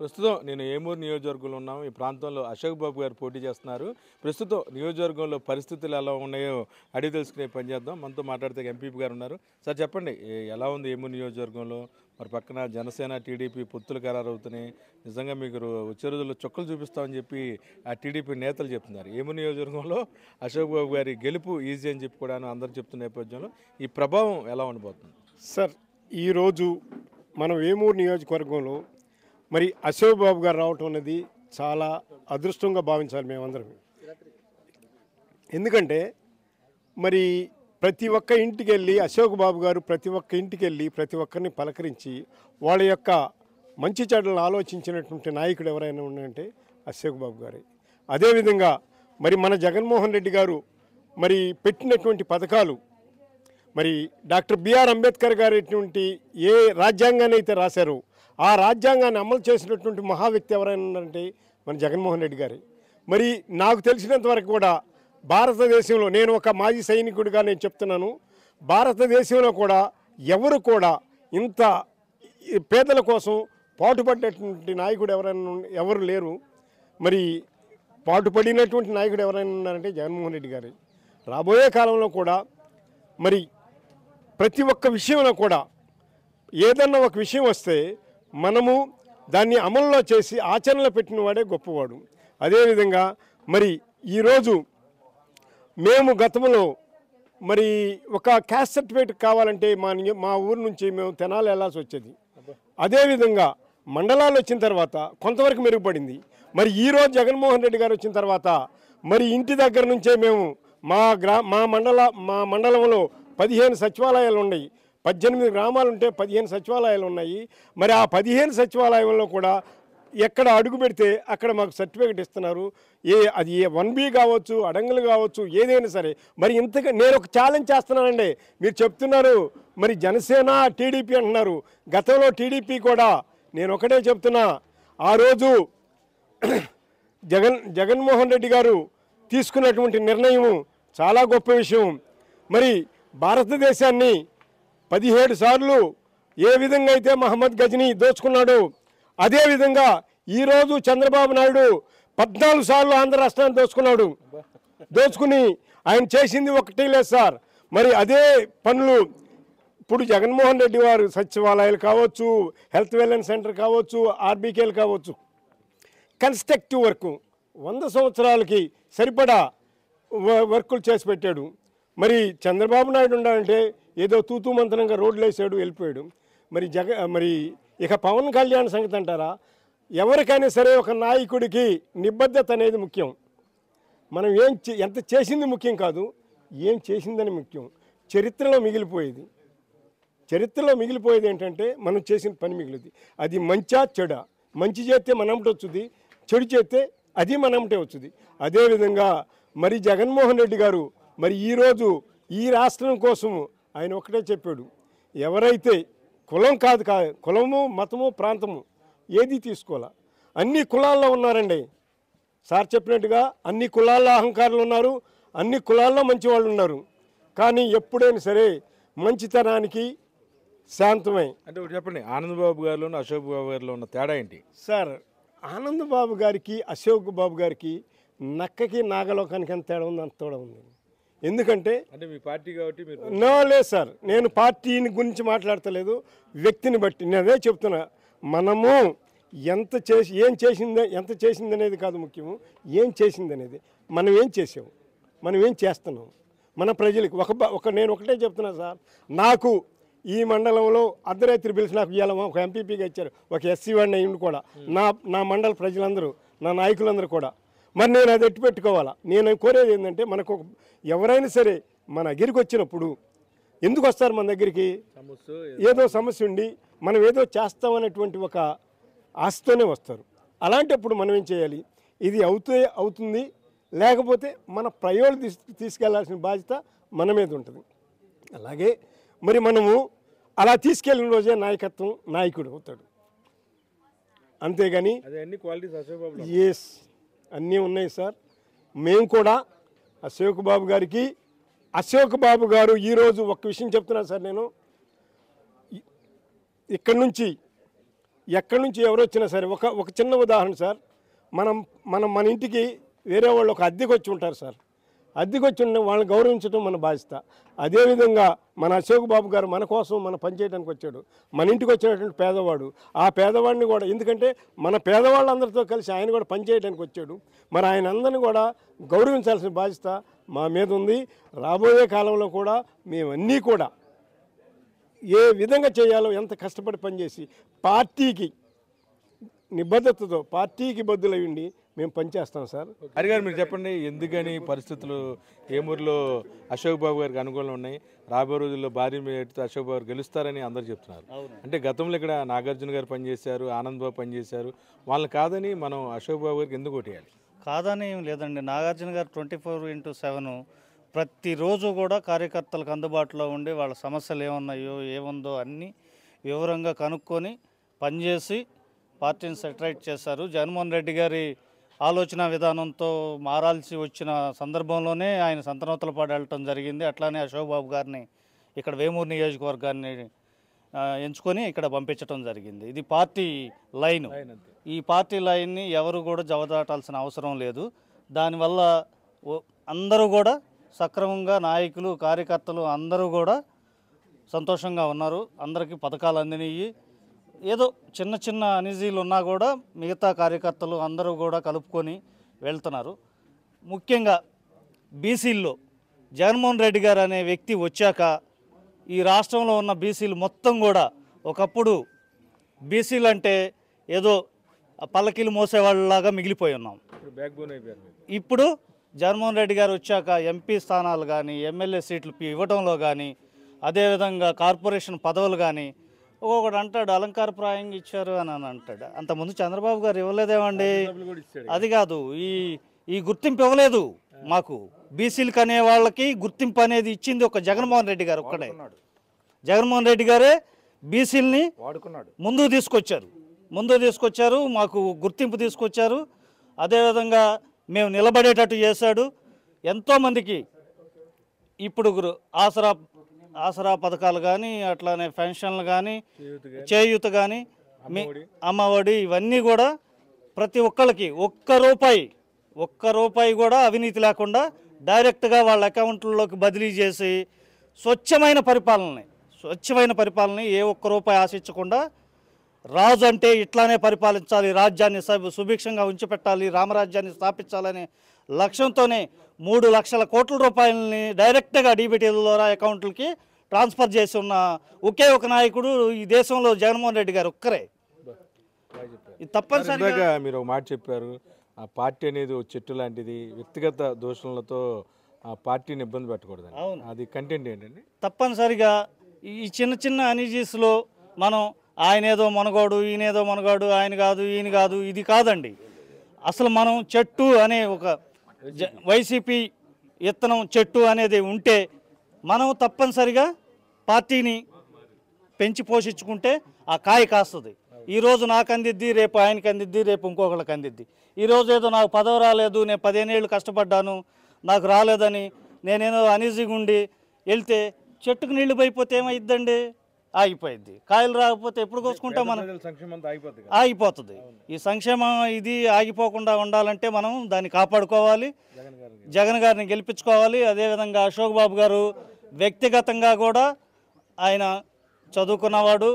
ప్రస్తుతం నేను ఏమూరు నియోజకవర్గంలో ఉన్నాము. ఈ ప్రాంతంలో అశోక్ బాబు గారు పోటీ చేస్తున్నారు. ప్రస్తుతం నియోజకవర్గంలో పరిస్థితులు ఎలా ఉన్నాయో అడిగి తెలుసుకునే పని చేద్దాం. మనతో మాట్లాడితే ఎంపీపీ గారు ఉన్నారు. సార్ చెప్పండి, ఎలా ఉంది ఏమూరు నియోజకవర్గంలో? మరి పక్కన జనసేన టీడీపీ పొత్తులు ఖరారు అవుతున్నాయి. నిజంగా మీకు వచ్చే రోజుల్లో చుక్కలు చూపిస్తామని చెప్పి ఆ టీడీపీ నేతలు చెప్తున్నారు. ఏమూరు నియోజకవర్గంలో అశోక్ బాబు గారి గెలుపు ఈజీ అని చెప్పి కూడా అందరూ చెప్తున్న నేపథ్యంలో ఈ ప్రభావం ఎలా ఉండబోతుంది? సార్, ఈరోజు మనం ఏమూరు నియోజకవర్గంలో మరి అశోక్ బాబు గారు రావటం అనేది చాలా అదృష్టంగా భావించాలి మేమందరం. ఎందుకంటే మరి ప్రతి ఒక్క ఇంటికి వెళ్ళి అశోక్ బాబు గారు ప్రతి ఒక్క ఇంటికి వెళ్ళి ప్రతి ఒక్కరిని పలకరించి వాళ్ళ యొక్క మంచి చెడ్డలను ఆలోచించినటువంటి నాయకుడు ఎవరైనా ఉన్నాయంటే అశోక్ బాబు గారే. అదేవిధంగా మరి మన జగన్మోహన్ రెడ్డి గారు మరి పెట్టినటువంటి పథకాలు, మరి డాక్టర్ బిఆర్ అంబేద్కర్ గారి ఏ రాజ్యాంగాన్ని అయితే రాశారో ఆ రాజ్యాంగాన్ని అమలు చేసినటువంటి మహా వ్యక్తి ఎవరైనా ఉన్నారంటే మన జగన్మోహన్ రెడ్డి గారే. మరి నాకు తెలిసినంత వరకు కూడా భారతదేశంలో, నేను ఒక మాజీ సైనికుడిగా నేను చెప్తున్నాను, భారతదేశంలో కూడా ఎవరు కూడా ఇంత పేదల కోసం పాటుపడినటువంటి నాయకుడు ఎవరు లేరు. మరి పాటుపడినటువంటి నాయకుడు ఎవరైనా ఉన్నారంటే జగన్మోహన్ రెడ్డి గారే. రాబోయే కాలంలో కూడా మరి ప్రతి ఒక్క విషయంలో కూడా ఏదన్నా ఒక విషయం వస్తే మనము దాన్ని అమల్లో చేసి ఆచరణలో పెట్టిన వాడే గొప్పవాడు. అదేవిధంగా మరి ఈరోజు మేము గతంలో మరి ఒక క్యాస్ట్ సర్టిఫికేట్ కావాలంటే మా ఊరు నుంచి మేము తెనాలి వెళ్ళాల్సి వచ్చేది. అదేవిధంగా మండలాలు వచ్చిన తర్వాత కొంతవరకు మెరుగుపడింది. మరి ఈరోజు జగన్మోహన్ రెడ్డి గారు వచ్చిన తర్వాత మరి ఇంటి దగ్గర నుంచే మేము మా మండలంలో 15 సచివాలయాలు ఉన్నాయి. 18 గ్రామాలు ఉంటే 15 సచివాలయాలు ఉన్నాయి. మరి ఆ 15 సచివాలయంలో కూడా ఎక్కడ అడుగు పెడితే అక్కడ మాకు సర్టిఫికేట్ ఇస్తున్నారు. అది 1B కావచ్చు, అడంగులు కావచ్చు, ఏదైనా సరే. మరి ఇంతగా నేను ఒక ఛాలెంజ్ చేస్తున్నానండి. మీరు చెప్తున్నారు మరి జనసేన టీడీపీ అంటున్నారు. గతంలో టీడీపీ కూడా నేను ఒకటే చెప్తున్నా, ఆ రోజు జగన్మోహన్ రెడ్డి గారు తీసుకున్నటువంటి నిర్ణయం చాలా గొప్ప విషయం. మరి భారతదేశాన్ని 17 సార్లు ఏ విధంగా అయితే మహమ్మద్ గజనీ దోచుకున్నాడు, అదేవిధంగా ఈరోజు చంద్రబాబు నాయుడు 14 సార్లు ఆంధ్ర రాష్ట్రాన్ని దోచుకుని ఆయన చేసింది ఒకటి లేదు సార్. మరి అదే పనులు ఇప్పుడు జగన్మోహన్ రెడ్డి వారు సచివాలయాలు కావచ్చు, హెల్త్ వెల్నెస్ సెంటర్ కావచ్చు, ఆర్బీకేలు కావచ్చు, కన్స్ట్రక్టివ్ వర్క్ 100 సంవత్సరాలకి సరిపడా వర్కులు చేసి పెట్టాడు. మరి చంద్రబాబు నాయుడు ఉండాలంటే ఏదో తూతూ మంత్రంగా రోడ్లు వేసాడు, వెళ్ళిపోయాడు. మరి ఇక పవన్ కళ్యాణ్ సంగతి అంటారా? ఎవరికైనా సరే ఒక నాయకుడికి నిబద్ధత అనేది ముఖ్యం. మనం ఎంత చేసింది ముఖ్యం కాదు, ఏం చేసిందని ముఖ్యం. చరిత్రలో మిగిలిపోయేది ఏంటంటే మనం చేసిన పని మిగిలింది. అది మంచా చెడా? మంచి చేస్తే మనమ్మటే వచ్చుది, చెడు చేస్తే అది మనమ్మటే వచ్చుది. అదేవిధంగా మరి జగన్మోహన్ రెడ్డి గారు మరి ఈరోజు ఈ రాష్ట్రం కోసము ఆయన ఒకటే చెప్పాడు, ఎవరైతే కులము, మతము, ప్రాంతము ఏది తీసుకోవాలా, అన్ని కులాల్లో ఉన్నారండి. సార్ చెప్పినట్టుగా అన్ని కులాల్లో అహంకారులు ఉన్నారు, అన్ని కులాల్లో మంచి వాళ్ళు ఉన్నారు. కానీ ఎప్పుడైనా సరే మంచితనానికి శాంతమే. అంటే చెప్పండి, ఆనందబాబు గారిలోను అశోక్ బాబు గారిలో ఉన్న తేడా ఏంటి సార్? ఆనందబాబు గారికి అశోక్ బాబు గారికి నక్కకి నాగలోకానికి ఎంత తేడా ఉంది, అంత తేడా ఉంది. ఎందుకంటే అంటే మీ పార్టీ కాబట్టి లేదు సార్, నేను పార్టీని గురించి మాట్లాడతలేదు, వ్యక్తిని బట్టి నేను అదే చెప్తున్నా. మనము ఎంత చేసింది అనేది కాదు ముఖ్యము, ఏం చేసింది అనేది. మనం ఏం చేసాము, మనం ఏం చేస్తున్నాం మన ప్రజలకు. నేను ఒకటే చెప్తున్నా సార్, నాకు ఈ మండలంలో అర్ధరాత్రి పిలిచి నాకు ఇవ్వాల ఒక ఎంపీపీగా ఇచ్చారు, ఒక ఎస్సీ వాడిని అయ్యింది కూడా. నా మండల ప్రజలందరూ, నా నాయకులందరూ కూడా. మరి నేను అది ఎట్టు పెట్టుకోవాలా? నేను కోరేది ఏంటంటే, మనకు ఎవరైనా సరే మన దగ్గరికి వచ్చినప్పుడు ఎందుకు వస్తారు మన దగ్గరికి? ఏదో సమస్య ఉండి మనం ఏదో చేస్తామనేటువంటి ఒక ఆశతోనే వస్తారు. అలాంటప్పుడు మనం ఏం చేయాలి? ఇది అవుతుంది, లేకపోతే మన ప్రయోజనం తీసుకెళ్లాల్సిన బాధ్యత మన మీద ఉంటుంది. అలాగే మరి మనము అలా తీసుకెళ్ళిన రోజే నాయకుడు అవుతాడు. అంతేగాని ఎస్ అన్నీ ఉన్నాయి సార్. మేము కూడా అశోక్ బాబు గారు ఈరోజు ఒక విషయం చెప్తున్నాను సార్. నేను ఇక్కడి నుంచి ఎక్కడి నుంచి ఎవరు వచ్చినా సరే ఒక చిన్న ఉదాహరణ సార్, మన ఇంటికి వేరే వాళ్ళు ఒక అద్దెకి వచ్చి ఉంటారు సార్. అద్దెకి వచ్చి ఉన్న వాళ్ళని గౌరవించడం మన బాధ్యత. అదేవిధంగా మన అశోక్ బాబు గారు మన కోసం మన పని చేయడానికి వచ్చాడు. మన ఇంటికి వచ్చినటువంటి పేదవాడు, ఆ పేదవాడిని కూడా, ఎందుకంటే మన పేదవాళ్ళందరితో కలిసి ఆయన కూడా పని చేయడానికి వచ్చాడు. మరి ఆయన అందరిని కూడా గౌరవించాల్సిన బాధ్యత మా మీద ఉంది. రాబోయే కాలంలో కూడా మేమన్నీ కూడా ఏ విధంగా చేయాలో, ఎంత కష్టపడి పనిచేసి పార్టీకి నిబద్ధతతో పార్టీకి బద్దులై ఉండి మేము పనిచేస్తాం సార్. హరిగారు మీరు చెప్పండి, ఎందుకని పరిస్థితులు ఏమూరులో అశోక్ బాబు గారికి అనుకూలంగా ఉన్నాయి? రాబోయే రోజుల్లో భారీ మేరతో అశోక్ బాబు గారు గెలుస్తారని అందరూ చెప్తున్నారు. అంటే గతంలో ఇక్కడ నాగార్జున గారు పనిచేశారు, ఆనంద్ బాబు పనిచేశారు, వాళ్ళని కాదని మనం అశోక్ బాబు గారికి ఎందుకు ఓటేయాలి? కాదని ఏం లేదండి. నాగార్జున గారు 24/7 ప్రతిరోజు కూడా కార్యకర్తలకు అందుబాటులో ఉండి వాళ్ళ సమస్యలు ఏమున్నాయో ఏముందో అన్నీ వివరంగా కనుక్కొని పనిచేసి పార్టీని సెటరైట్ చేశారు. జగన్మోహన్ రెడ్డి గారి ఆలోచన విధానంతో మారాల్సి వచ్చిన సందర్భంలోనే ఆయన సంతనూతలపాడు వెళ్ళటం జరిగింది. అట్లానే అశోక్ బాబు గారిని ఇక్కడ వేమూరు నియోజకవర్గాన్ని ఎంచుకొని ఇక్కడ పంపించడం జరిగింది. ఇది పార్టీ లైన్. ఈ పార్టీ లైన్ని ఎవరు కూడా జవదాటాల్సిన అవసరం లేదు. దానివల్ల అందరూ కూడా సక్రమంగా నాయకులు కార్యకర్తలు అందరూ కూడా సంతోషంగా ఉన్నారు. అందరికీ పథకాలు అందినవి. ఏదో చిన్న చిన్న అనిజీలు ఉన్నా కూడా మిగతా కార్యకర్తలు అందరూ కూడా కలుపుకొని వెళ్తున్నారు. ముఖ్యంగా బీసీల్లో జగన్మోహన్ రెడ్డి గారు అనే వ్యక్తి వచ్చాక ఈ రాష్ట్రంలో ఉన్న బీసీలు మొత్తం కూడా, ఒకప్పుడు బీసీలు అంటే ఏదో పల్లకీలు మోసేవాళ్ళలాగా మిగిలిపోయి ఉన్నాం. ఇప్పుడు జగన్మోహన్ రెడ్డి గారు వచ్చాక ఎంపీ స్థానాలు కానీ ఎమ్మెల్యే సీట్లు ఇవ్వడంలో కానీ, అదేవిధంగా కార్పొరేషన్ పదవులు కానీ, ఒక్కొక్కడు అంటాడు అలంకారప్రాయంగా ఇచ్చారు అని అంటాడు. అంతకుముందు చంద్రబాబు గారు ఇవ్వలేదేమండి? అది కాదు, ఈ గుర్తింపు ఇవ్వలేదు మాకు. బీసీలకు అనే వాళ్ళకి గుర్తింపు అనేది ఇచ్చింది ఒక జగన్మోహన్ రెడ్డి గారు ఒక్కడే. జగన్మోహన్ రెడ్డి గారే బీసీలని ముందుకు తీసుకొచ్చారు, మాకు గుర్తింపు తీసుకొచ్చారు. అదేవిధంగా మేము నిలబడేటట్టు చేశాడు. ఎంతోమందికి ఇప్పుడు ఆసరా పథకాలు కానీ, అట్లానే పెన్షన్లు కానీ, చేయూత కానీ, అమ్మఒడి, ఇవన్నీ కూడా ప్రతి ఒక్కరికి ఒక్క రూపాయి కూడా అవినీతి లేకుండా డైరెక్ట్గా వాళ్ళ అకౌంట్లలోకి బదిలీ చేసి స్వచ్ఛమైన పరిపాలన ఏ ఒక్క రూపాయి ఆశించకుండా, రాజు అంటే ఇట్లానే పరిపాలించాలి, రాజ్యాన్ని సుభిక్షంగా ఉంచిపెట్టాలి, రామరాజ్యాన్ని స్థాపించాలనే లక్ష్యంతోనే 3 లక్షల కోట్ల రూపాయలని డైరెక్ట్గా డీబీటీల ద్వారా అకౌంట్లకి ట్రాన్స్ఫర్ చేసి ఉన్న ఒకే ఒక నాయకుడు ఈ దేశంలో జగన్మోహన్ రెడ్డి గారు ఒక్కరే. తప్పనిసరిగా మీరు ఒక మాట చెప్పారు, ఆ పార్టీ అనేది ఒక చెట్టు లాంటిది, వ్యక్తిగత దోషణలతో ఆ పార్టీని ఇబ్బంది పెట్టకూడదు. అది కంటెంట్ ఏంటండి? తప్పనిసరిగా ఈ చిన్న చిన్న అనిజీస్లో మనం ఆయన ఏదో మనగాడు, ఈయనేదో మనగాడు, ఆయన కాదు ఈయన కాదు, ఇది కాదండి. అసలు మనం చెట్టు అనే ఒక వైసీపీ ఇత్తనం చెట్టు అనేది ఉంటే మనం తప్పనిసరిగా పార్టీని పెంచి పోషించుకుంటే ఆ కాయ కాస్తుంది. ఈరోజు నాకు అందిద్ది, రేపు ఆయనకి అందిద్ది, రేపు ఇంకొకళ్ళకి అందిద్ది. ఈరోజు ఏదో నాకు పదవి రాలేదు, నేను 15 ఏళ్ళు కష్టపడ్డాను, నాకు రాలేదని నేనేదో అనీజీగా ఉండి వెళ్తే చెట్టుకు నీళ్లు పైపోతే ఏమైద్దండి? ఆగిపోయింది. కాయలు రాకపోతే ఎప్పుడు కోసుకుంటాం మనం? ఆగిపోతుంది. ఈ సంక్షేమం ఇది ఆగిపోకుండా ఉండాలంటే మనం దాన్ని కాపాడుకోవాలి, జగన్ గారిని గెలిపించుకోవాలి. అదేవిధంగా అశోక్ బాబు గారు వ్యక్తిగతంగా కూడా ఆయన చదువుకున్నవాడు,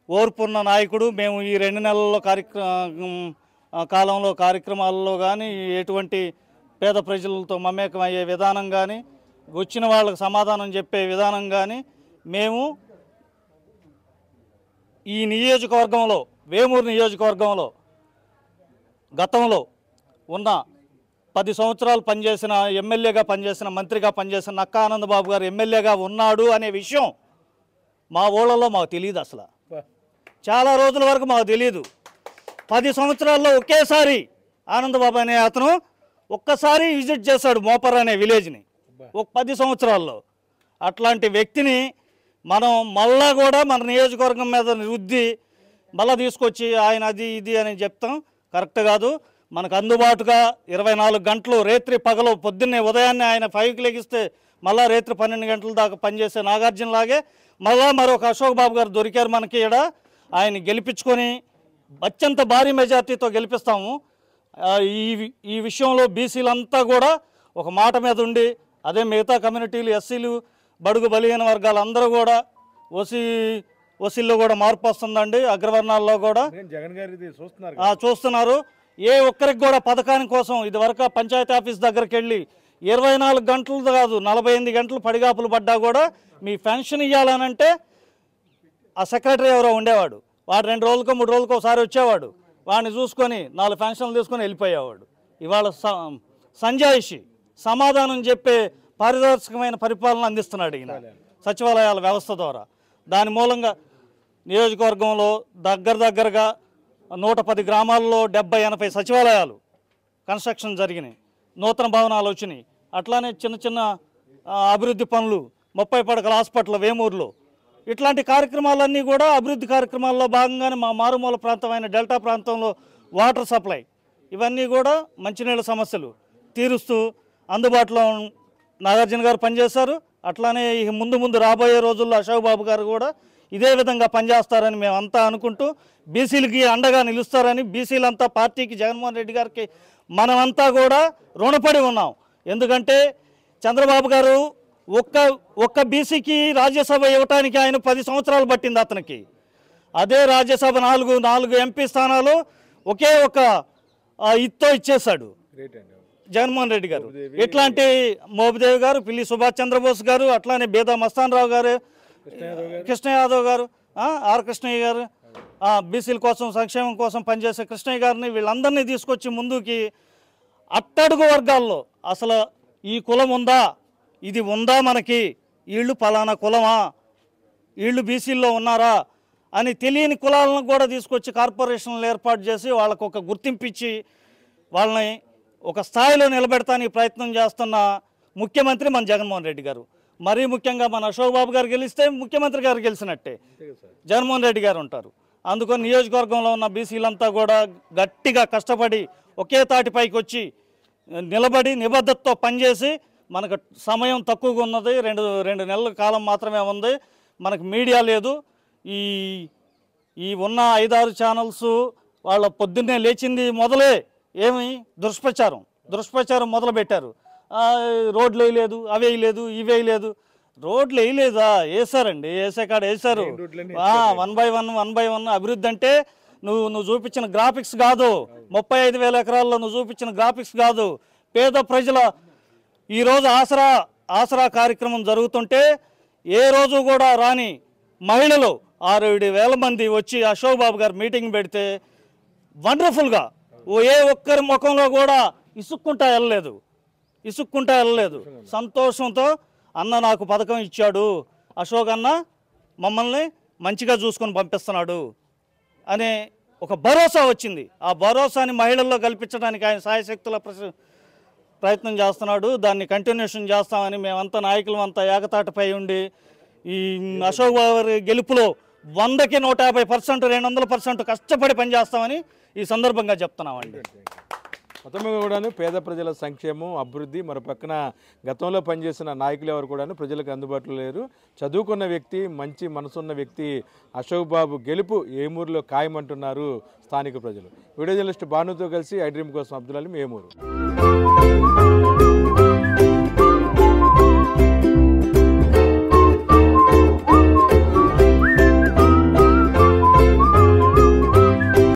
ఓర్పున్న నాయకుడు. మేము ఈ 2 నెలల్లో కాలంలో కార్యక్రమాల్లో కానీ, ఎటువంటి పేద ప్రజలతో మమేకం అయ్యే విధానం కానీ, వచ్చిన వాళ్ళకి సమాధానం చెప్పే విధానం కానీ, మేము ఈ నియోజకవర్గంలో, వేమూరు నియోజకవర్గంలో గతంలో ఉన్న 10 సంవత్సరాలు పనిచేసిన ఎమ్మెల్యేగా పనిచేసిన, మంత్రిగా పనిచేసిన నక్కా ఆనందబాబు గారు ఎమ్మెల్యేగా ఉన్నాడు అనే విషయం మా ఊళ్ళలో మాకు తెలియదు. అసలు చాలా రోజుల వరకు మాకు తెలియదు. 10 సంవత్సరాల్లో ఒకేసారి ఆనందబాబు అనే అతను ఒక్కసారి విజిట్ చేశాడు మోపర్ అనే విలేజ్ని, ఒక 10 సంవత్సరాల్లో. అట్లాంటి వ్యక్తిని మనం మళ్ళా కూడా మన నియోజకవర్గం మీద రుద్ది మళ్ళీ తీసుకొచ్చి ఆయన అది ఇది అని చెప్తాం కరెక్ట్ కాదు. మనకు అందుబాటుగా 24 గంటలు రేత్రి పగలు, పొద్దున్నే ఉదయాన్నే ఆయన 5కి లెగిస్తే మళ్ళీ రేత్రి 12 గంటల దాకా పనిచేసే నాగార్జున లాగే మళ్ళీ మరొక అశోక్ బాబు గారు దొరికారు మనకి. ఇక్కడ ఆయన గెలిపించుకొని అత్యంత భారీ మెజార్టీతో గెలిపిస్తాము. ఈ విషయంలో బీసీలంతా కూడా ఒక మాట మీద ఉండి, అదే మిగతా కమ్యూనిటీలు, ఎస్సీలు, బడుగు బలహీన వర్గాలు అందరూ కూడా ఓసీల్లో కూడా మార్పు వస్తుందండి. అగ్రవర్ణాల్లో కూడా జగన్ గారి చూస్తున్నారు. ఏ ఒక్కరికి కూడా పథకాని కోసం ఇదివరకు పంచాయతీ ఆఫీస్ దగ్గరికి వెళ్ళి 24 గంటలు కాదు 48 గంటలు పడిగాపులు పడ్డా కూడా మీ పెన్షన్ ఇవ్వాలనంటే ఆ సెక్రటరీ ఎవరో ఉండేవాడు. వాడు 2 రోజులకో 3 రోజులకో ఒకసారి వచ్చేవాడు. వాడిని చూసుకొని 4 పెన్షన్లు తీసుకొని వెళ్ళిపోయేవాడు. ఇవాళ సంజాయిషి సమాధానం చెప్పే పారదర్శకమైన పరిపాలన అందిస్తున్నాడు ఈయన సచివాలయాల వ్యవస్థ ద్వారా. దాని మూలంగా నియోజకవర్గంలో దగ్గరగా 110 గ్రామాల్లో 70-80 సచివాలయాలు కన్స్ట్రక్షన్ జరిగినాయి, నూతన భవనాలు వచ్చినాయి. అట్లానే చిన్న అభివృద్ధి పనులు 30 పడకల హాస్పిటల్ వేమూరులో, ఇట్లాంటి కార్యక్రమాలన్నీ కూడా అభివృద్ధి కార్యక్రమాల్లో భాగంగానే మా మారుమూల ప్రాంతమైన డెల్టా ప్రాంతంలో వాటర్ సప్లై, ఇవన్నీ కూడా మంచినీళ్ళ సమస్యలు తీరుస్తూ అందుబాటులో నాగార్జున గారు పనిచేశారు. అట్లానే ముందు రాబోయే రోజుల్లో అశోక్ బాబు గారు కూడా ఇదే విధంగా పనిచేస్తారని మేమంతా అనుకుంటూ బీసీలకి అండగా నిలుస్తారని, బీసీలంతా పార్టీకి, జగన్మోహన్ రెడ్డి గారికి మనమంతా కూడా రుణపడి ఉన్నాం. ఎందుకంటే చంద్రబాబు గారు ఒక్క బీసీకి రాజ్యసభ ఇవ్వటానికి ఆయన 10 సంవత్సరాలు పట్టింది అతనికి. అదే రాజ్యసభ 4 ఎంపీ స్థానాలు ఒకే ఒక ఇత్తో ఇచ్చేశాడు జగన్మోహన్ రెడ్డి గారు. ఇట్లాంటి మోపిదేవి గారు, పిల్లి సుభాష్ చంద్రబోస్ గారు, అట్లానే బేదా మస్తాన్ రావు గారు, కృష్ణ యాదవ్ గారు, ఆర్ కృష్ణయ్య గారు, బీసీల కోసం సంక్షేమం కోసం పనిచేసే కృష్ణయ్య గారిని, వీళ్ళందరినీ తీసుకొచ్చి ముందుకి అట్టడుగు వర్గాల్లో అసలు ఈ కులం ఉందా, ఇది ఉందా, మనకి వీళ్ళు పలానా కులమా, వీళ్ళు బీసీల్లో ఉన్నారా అని తెలియని కులాలను కూడా తీసుకొచ్చి కార్పొరేషన్లు ఏర్పాటు చేసి వాళ్ళకు ఒక గుర్తింపిచ్చి వాళ్ళని ఒక స్థాయిలో నిలబెడతానికి ప్రయత్నం చేస్తున్న ముఖ్యమంత్రి మన జగన్మోహన్ రెడ్డి గారు. మరీ ముఖ్యంగా మన అశోక్ బాబు గారు గెలిస్తే ముఖ్యమంత్రి గారు గెలిచినట్టే జగన్మోహన్ రెడ్డి గారు ఉంటారు. అందుకని నియోజకవర్గంలో ఉన్న బీసీలంతా కూడా గట్టిగా కష్టపడి ఒకే తాటిపైకి వచ్చి నిలబడి నిబద్ధతతో పనిచేసి, మనకు సమయం తక్కువగా ఉన్నది, రెండు నెలల కాలం మాత్రమే ఉంది, మనకు మీడియా లేదు. ఈ ఉన్న 5-6 ఛానల్స్ వాళ్ళ పొద్దున్నే లేచింది మొదలే ఏమి దుష్ప్రచారం మొదలు పెట్టారు. రోడ్లు వేయలేదు, అవి వేయలేదు, ఇవి వేయలేదు. రోడ్లు వేయలేదా? వేసారండి, వేసే కాడ వేసారు. 1 by 1 అభివృద్ధి అంటే నువ్వు చూపించిన గ్రాఫిక్స్ కాదు, 35,000 ఎకరాల్లో నువ్వు చూపించిన గ్రాఫిక్స్ కాదు. పేద ప్రజల ఈరోజు ఆసరా కార్యక్రమం జరుగుతుంటే ఏ రోజు కూడా రాని మహిళలు 6-7 మంది వచ్చి అశోక్ బాబు గారు మీటింగ్ పెడితే వండర్ఫుల్గా ఏ ఒక్కరి ముఖంలో కూడా ఇసుక్కుంటా వెళ్ళలేదు. సంతోషంతో అన్న నాకు పథకం ఇచ్చాడు, అశోక్ అన్న మమ్మల్ని మంచిగా చూసుకొని పంపిస్తున్నాడు అనే ఒక భరోసా వచ్చింది. ఆ భరోసాని మహిళల్లో కల్పించడానికి ఆయన సాయశక్తుల ప్రయత్నం చేస్తున్నాడు. దాన్ని కంటిన్యూషన్ చేస్తామని మేమంతా నాయకులు అంతా ఏకతాటిపై ఉండి ఈ అశోక్ బాబు గెలుపులో 100కి 150%, 200% కష్టపడి పనిచేస్తామని ఈ సందర్భంగా చెప్తున్నామండి. మొత్తంగా కూడాను పేద ప్రజల సంక్షేమం, అభివృద్ధి, మరో పక్కన గతంలో పనిచేసిన నాయకులు ఎవరు కూడాను ప్రజలకు అందుబాటులో లేరు. చదువుకున్న వ్యక్తి, మంచి మనసున్న వ్యక్తి అశోక్ బాబు గెలుపు ఏమూరులో ఖాయమంటున్నారు స్థానిక ప్రజలు. వీడియో జర్నలిస్ట్ భానుతో కలిసి ఐ డ్రీమ్ కోసం అబ్దుల్ అలీం, ఏమూరు.